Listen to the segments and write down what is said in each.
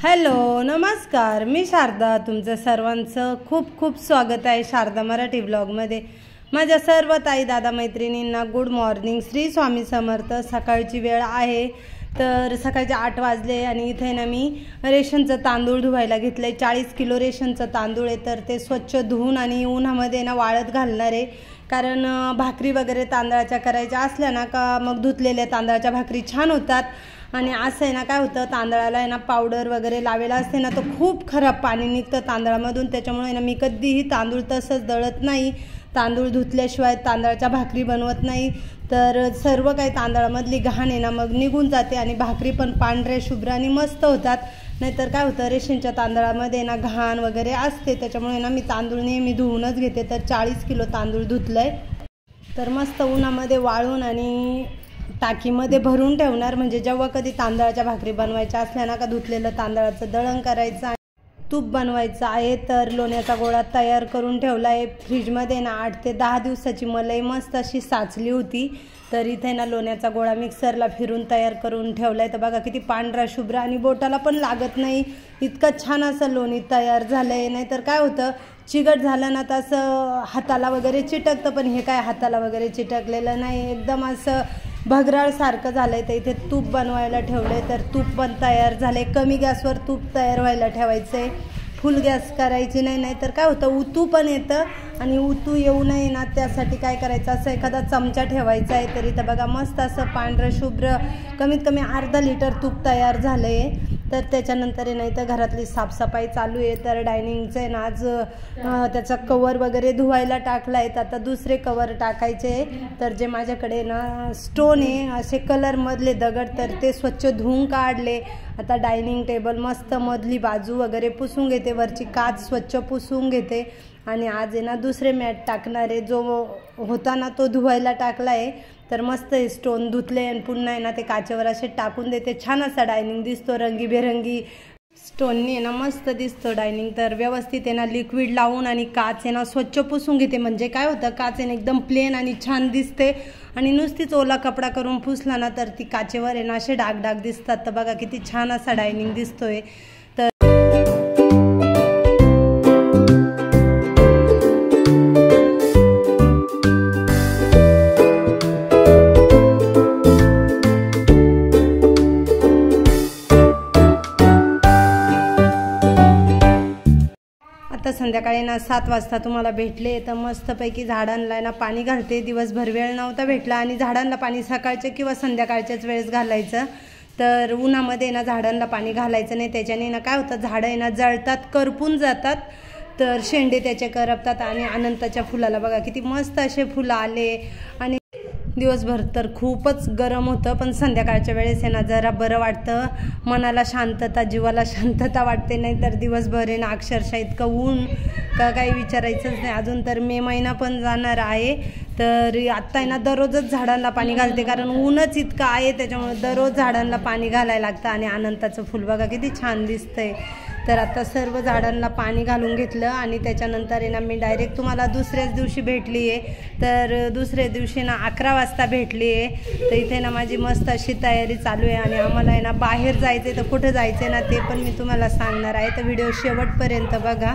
Hello नमस्कार, मी शारदा. तुमचं सर्वांचं खूप खूप स्वागत आहे शारदा मराठी ब्लॉगमध्ये. माझ्या सर्व ताई दादा मैत्रिणींना गुड मॉर्निंग. श्री स्वामी समर्थ. सकाळची वेळ आहे, तर सकाळचे 8 वाजले आणि इथे ना मी रेशनचं तांदूळ धुवायला घेतलं आहे. 40 किलो रेशनचं तांदूळ आहे, तर ते स्वच्छ धुवून आणि उन्हामध्ये ना वाळत घालणार आहे. कारण भाकरी वगैरे तांदळाच्या करायच्या असल्या ना का मग धुतलेल्या तांदळाच्या भाकरी छान होतात. आणि असं आहे ना, काय होतं, तांदळाला आहे ना पावडर वगैरे लावेला असते ना, तर खूप खराब पाणी निघतं तांदळामधून. त्याच्यामुळे ना मी कधीही तांदूळ तसंच दळत नाही. तांदूळ धुतल्याशिवाय तांदळाच्या भाकरी बनवत नाही. तर सर्व काही तांदळामधली घाण आहे ना मग निघून जाते आणि भाकरी पण पांढऱ्या शुभ्र आणि मस्त होतात. नाहीतर काय होतं, रेशनच्या तांदळामध्ये ना घाण वगैरे असते. त्याच्यामुळे ना मी तांदूळ नेहमी धुवूनच घेते. तर 40 किलो तांदूळ धुतलं आहे, तर मस्त उन्हामध्ये वाळून आणि टाकीमध्ये भरून ठेवणार. म्हणजे जेव्हा कधी तांदळाच्या भाकरी बनवायच्या असल्या ना का धुतलेलं तांदळाचं दळण करायचं आणि तूप बनवायचं आहे. तर लोण्याचा गोळा तयार करून ठेवला आहे फ्रीजमध्ये ना. 8 ते 10 दिवसाची मलाई मस्त अशी साचली होती. तर इथे ना लोण्याचा गोळा मिक्सरला फिरून तयार करून ठेवला आहे. तर बघा किती पांढरा शुभ्र आणि बोटाला पण लागत नाही, इतकं छान असं लोणी तयार झालं आहे. नाहीतर काय होतं, चिकट झालं ना तर असं हाताला वगैरे चिटकतं, पण हे काय हाताला वगैरे चिटकलेलं नाही, एकदम असं भगराळसारखं झालं आहे. तर इथे तूप बनवायला ठेवलं आहे, तर तूप पण तयार झालं आहे. कमी गॅसवर तूप तयार व्हायला ठेवायचं आहे, फुल गॅस करायची नाही. नाहीतर काय होतं, उतू पण येतं आणि उतू येऊ नये ना त्यासाठी काय करायचं, असं एखादा चमचा ठेवायचा आहे. तर इथं बघा मस्त असं पांढरं शुभ्र कमीत कमी अर्धा लिटर तूप तयार झालं आहे. तर त्याच्यानंतर आहे ना इथं घरातली साफसफाई चालू आहे. तर डायनिंगचं आहे ना आज त्याचा कवर वगैरे धुवायला टाकला आहे. तर आता दुसरे कवर टाकायचे. तर जे माझ्याकडे ना स्टोन आहे असे कलरमधले दगड, तर ते स्वच्छ धुवून काढले. आता डायनिंग टेबल मस्त मधली बाजू वगैरे पुसून घेते, वरची काच स्वच्छ पुसून घेते. आणि आज आहे ना दुसरे मॅट टाकणार आहे. जो होता ना तो धुवायला टाकला आहे. तर मस्त हे स्टोन धुतले आणि पुन्हा आहे ना ते काचेवर असे टाकून देते. छान असा डायनिंग दिसतो, रंगीबेरंगी स्टोननी आहे ना मस्त दिसतो डायनिंग. तर व्यवस्थित आहे ना लिक्विड लावून आणि काच आहे ना स्वच्छ पुसून घेते. म्हणजे काय होतं, काच आहे ना एकदम प्लेन आणि छान दिसते. आणि नुसतीच ओला कपडा करून पुसला ना तर ती काचेवर आहे ना असे डाग डाग दिसतात. तर बघा किती छान असा डायनिंग दिसतोय. तर आता संध्याकाळी ना 7 वाजता तुम्हाला भेटले. तर मस्तपैकी झाडांना ना पाणी घालते. दिवसभर वेळ नव्हता भेटला आणि झाडांना पाणी सकाळच्या किंवा संध्याकाळच्याच वेळेस घालायचं. तर उन्हामध्ये ना झाडांना पाणी घालायचं नाही, त्याच्याने ना काय होतं, झाडं आहे ना जळतात, करपून जातात. तर शेंडे त्याचे करपतात. आणि अनंताच्या फुलाला बघा किती मस्त असे फुलं आले. आणि दिवसभर तर खूपच गरम होतं, पण संध्याकाळच्या वेळेस आहे ना जरा बरं वाटतं, मनाला शांतता, जीवाला शांतता वाटते. नाही तर दिवसभर आहे ना अक्षरशः इतकं ऊन का काही विचारायचंच नाही. अजून तर मे महिना पण जाणार आहे. तर आत्ता आहे ना दररोजच झाडांना पाणी घालते, कारण ऊनच इतकं आहे. त्याच्यामुळे दररोज झाडांना पाणी घालायला लागतं. आणि अनंताचं फुल बघा किती छान दिसतंय. तर आता सर्व झाडांना पाणी घालून घेतलं आणि त्याच्यानंतर आहे ना मी डायरेक्ट तुम्हाला दुसऱ्याच दिवशी भेटली आहे. तर दुसऱ्या दिवशी ना 11 वाजता भेटली आहे. तर इथे ना माझी मस्त अशी तयारी चालू आहे आणि आम्हाला आहे ना बाहेर जायचं आहे. तर कुठं जायचं आहे ना ते पण मी तुम्हाला सांगणार आहे. तर व्हिडिओ शेवटपर्यंत बघा.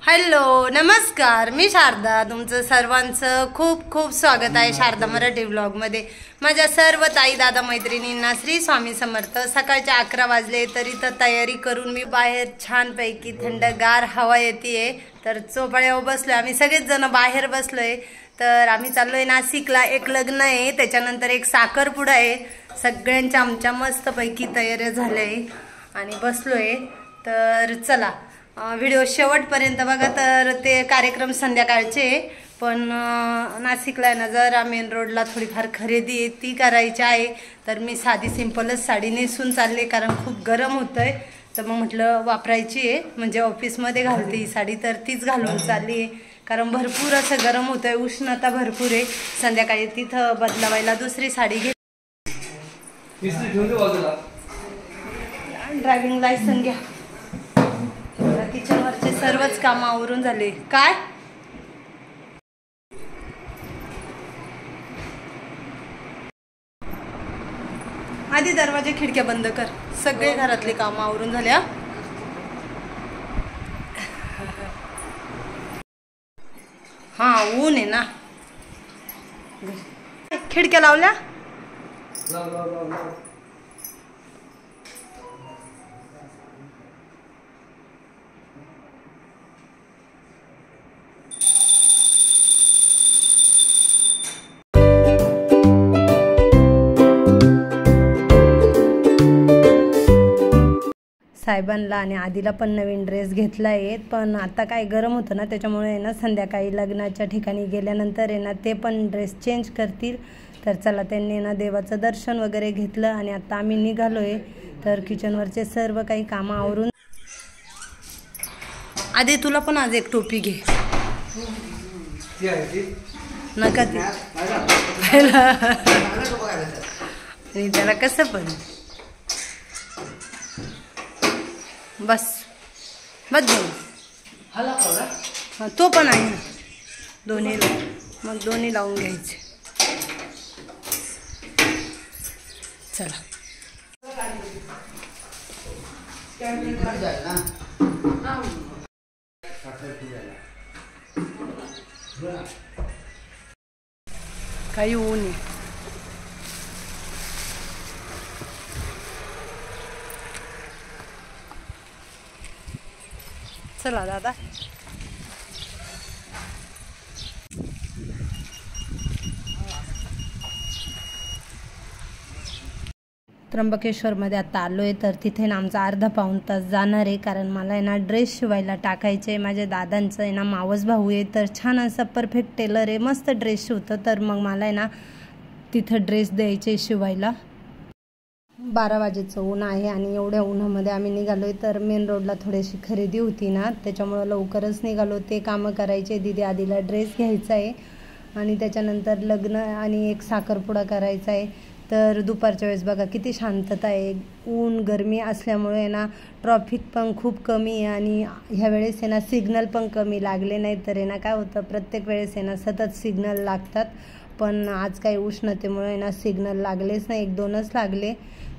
हॅलो नमस्कार, मी शारदा. तुमचं सर्वांचं खूप खूप स्वागत आहे शारदा मराठी ब्लॉगमध्ये. माझ्या सर्व ताई दादा मैत्रिणींना श्री स्वामी समर्थ. सकाळचे 11 वाजले, तर इथं तयारी करून मी बाहेर छानपैकी थंडगार हवा येते. तर चोपाळ्यावर बसलोय, आम्ही सगळेच जण बाहेर बसलोय. तर आम्ही चाललोय नाशिकला. एक लग्न आहे, त्याच्यानंतर एक साखरपुडा आहे. सगळ्यांच्या आमच्या मस्तपैकी तयारी झाल्या आहे आणि बसलोय. तर चला व्हिडिओ शेवटपर्यंत बघा. तर ते कार्यक्रम संध्याकाळचे, पण नाशिकला आहे ना जरा मेन रोडला थोडीफार खरेदी आहे ती करायची आहे. तर मी साधी सिंपलच साडी नेसून चालले, कारण खूप गरम होतंय. तर मग म्हटलं वापरायची आहे, म्हणजे ऑफिसमध्ये घालते ही साडी, तर तीच घालून चालली आहे. कारण भरपूर असं गरम होतंय, उष्णता भरपूर आहे. संध्याकाळी तिथं बदलावायला दुसरी साडी घे. ड्रायव्हिंग लायसन घ्या. किचनवरचे सर्वच कामं आवरून झाले. काय आधी दरवाजे खिडक्या बंद कर, सगळे घरातले कामं आवरून झाल्या. हा ऊन आहे ना. खिडक्या लावल्या. साहेबांना आणि आधीला पण नवीन ड्रेस घेतला आहे, पण आता काय गरम होतं ना त्याच्यामुळे आहे ना संध्याकाळी लग्नाच्या ठिकाणी गेल्यानंतर आहे ना ते पण ड्रेस चेंज करतील. तर चला त्यांनी ना देवाचं दर्शन वगैरे घेतलं आणि आता आम्ही निघालो आहे. तर किचनवरचे सर्व काही कामं आवरून. आधी तुला पण आज एक टोपी घे. नका ती आणि त्याला कसं पण बस बस घेऊन तो पण आहे ना दोन्ही, मग दोन्ही लावून घ्यायचे. चला काही ऊन आहे. चला दादा. त्र्यंबकेश्वरमध्ये आता आलो आहे. तर तिथे ना आमचा अर्धा पाऊण तास जाणार आहे, कारण मला आहे ना ड्रेस शिवायला टाकायचे आहे. माझ्या दादांचं आहे ना मावस भाऊ आहे, तर छान असं परफेक्ट टेलर आहे, मस्त ड्रेस शिवतं. तर मग मला आहे ना तिथं ड्रेस द्यायचे शिवायला. 12 वाजेचं ऊन आहे आणि एवढ्या उन्हामध्ये आम्ही निघालो आहे. तर मेन रोडला थोडीशी खरेदी होती ना त्याच्यामुळं लवकरच निघालो. ते कामं करायचे. दीदी आधीला ड्रेस घ्यायचा आहे आणि त्याच्यानंतर लग्न आणि एक साखरपुडा करायचा आहे. तर दुपारच्या वेळेस बघा किती शांतता आहे. ऊन गरमी असल्यामुळे ना ट्रॉफिक पण खूप कमी आहे आणि ह्या वेळेस आहे ना सिग्नल पण कमी लागले नाही. तर आहे ना काय होतं प्रत्येक वेळेस आहे ना सतत सिग्नल लागतात, पण आज काही उष्णतेमुळे ना सिग्नल लागलेच नाही, 1-2च लागले.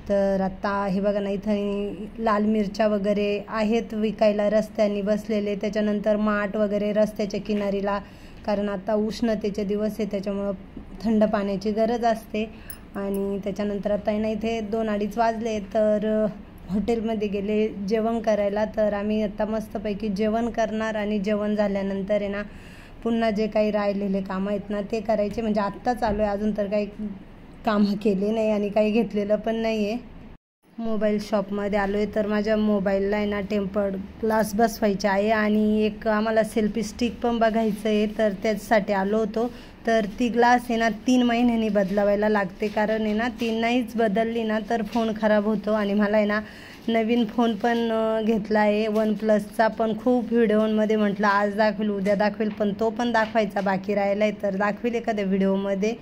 तर आता हे बघा ना इथं लाल मिरच्या वगैरे आहेत विकायला रस्त्याने बसलेले. त्याच्यानंतर माठ वगैरे रस्त्याच्या किनारीला, कारण आता उष्णतेचे दिवस आहे त्याच्यामुळं थंड पाण्याची गरज असते. आणि त्याच्यानंतर आता आहे ना इथे 2-2:30 वाजले. तर हॉटेलमध्ये गेले जेवण करायला. तर आम्ही आता मस्तपैकी जेवण करणार आणि जेवण झाल्यानंतर आहे ना पुन्हा जे काही राहिलेले कामं आहेत ना ते करायचे. म्हणजे आत्ता चालू आहे, अजून तर काही कामं केले नाही आणि काही घेतलेलं पण नाही आहे. मोबाईल शॉपमध्ये आलो आहे. तर माझ्या मोबाईलला आहे ना टेम्पर्ड ग्लास बसवायचे आहे आणि एक आम्हाला सेल्फी स्टिक पण बघायचं आहे. तर त्याच्यासाठी आलो होतो. तर ती ग्लास आहे ना 3 महिन्यांनी बदलावायला लागते, कारण आहे ना ती नाहीच बदलली ना तर फोन खराब होतो. आणि मला आहे ना नवीन फोन पण घेतला आहे OnePlusचा. पण खूप व्हिडिओमध्ये म्हटलं आज दाखवेल उद्या दाखवेल, पण तो पण दाखवायचा बाकी राहिला आहे. तर दाखवेल एखाद्या व्हिडिओमध्ये.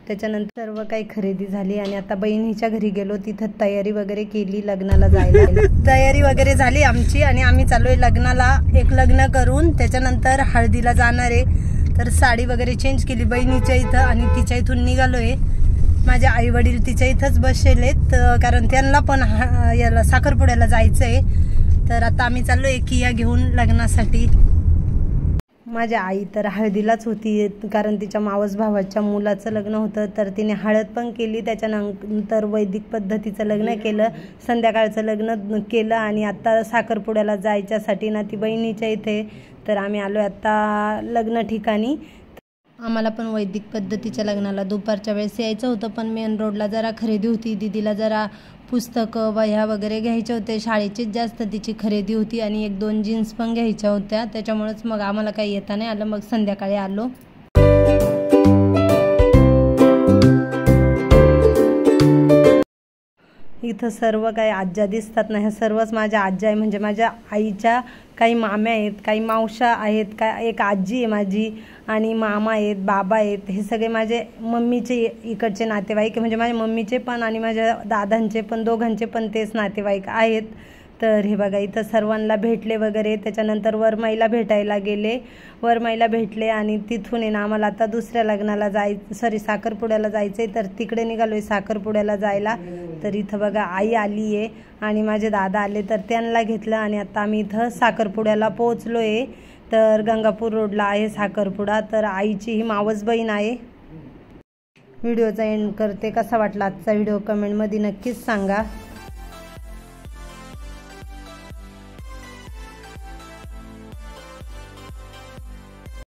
त्याच्यानंतर सर्व काही खरेदी झाली आणि आता बहिणीच्या घरी गेलो. तिथं तयारी वगैरे केली लग्नाला जायला. तयारी वगैरे झाली आमची आणि आम्ही चालू आहे लग्नाला. एक लग्न करून त्याच्यानंतर हळदीला जाणार आहे. तर साडी वगैरे चेंज केली बहिणीच्या इथं आणि तिच्या इथून निघालो आहे. माझे आई वडील तिच्या इथंच बसलेत, कारण त्यांना पण याला साखरपुड्याला जायचं आहे. तर आता आम्ही चाललो आहे किया घेऊन लग्नासाठी. माझ्या आई तर हळदीलाच होती, कारण तिच्या मावस भावाच्या मुलाचं लग्न होतं. तर तिने हळद पण केली, त्याच्यानंतर वैदिक पद्धतीचं लग्न केलं, संध्याकाळचं लग्न केलं आणि आता साखरपुड्याला जायच्यासाठी ना ती बहिणीच्या इथे. तर आम्ही आलो आता लग्न ठिकाणी. आम्हाला पण वैदिक पद्धतीच्या लग्नाला दुपारच्या वेळेस यायचं होतं, पण मेन रोडला जरा खरेदी होती. दीदीला जरा पुस्तकं वह्या वगैरे घ्यायचे होते, शाळेचीच जास्त तिची खरेदी होती आणि 1-2 जीन्स पण घ्यायच्या होत्या. त्याच्यामुळेच मग आम्हाला काही येता नाही आलं, मग संध्याकाळी आलो. इथं सर्व काही आज्या दिसतात ना, ह्या सर्वच माझ्या आज्या आहे. म्हणजे माझ्या आईच्या काही माम्या आहेत, काही मावशा आहेत, एक आजी आहे माझी आणि मामा आहेत, बाबा आहेत. हे सगळे माझे मम्मीचे इकडचे नातेवाईक, म्हणजे माझ्या मम्मीचे पण आणि माझ्या दादांचे पण, दोघांचे पण तेच नातेवाईक आहेत. तर हे बघा इथं सर्वांना भेटले वगैरे, त्याच्यानंतर वरमाईला भेटायला गेले, वरमाईला भेटले आणि तिथून आहे ना आम्हाला आता दुसऱ्या लग्नाला साखरपुड्याला जायचं आहे, तर तिकडे निघालो आहे साखरपुड्याला जायला। तर इथं बघा आई आली आहे आणि माझे दादा आले, तर त्यांना घेतलं आणि आता आम्ही इथं साखरपुड्याला पोहोचलो आहे। तर गंगापूर रोडला आहे साखरपुडा, तर आईची ही मावस बहीण आहे। व्हिडिओचा एंड करते, कसा वाटला आजचा व्हिडिओ कमेंटमध्ये नक्कीच सांगा।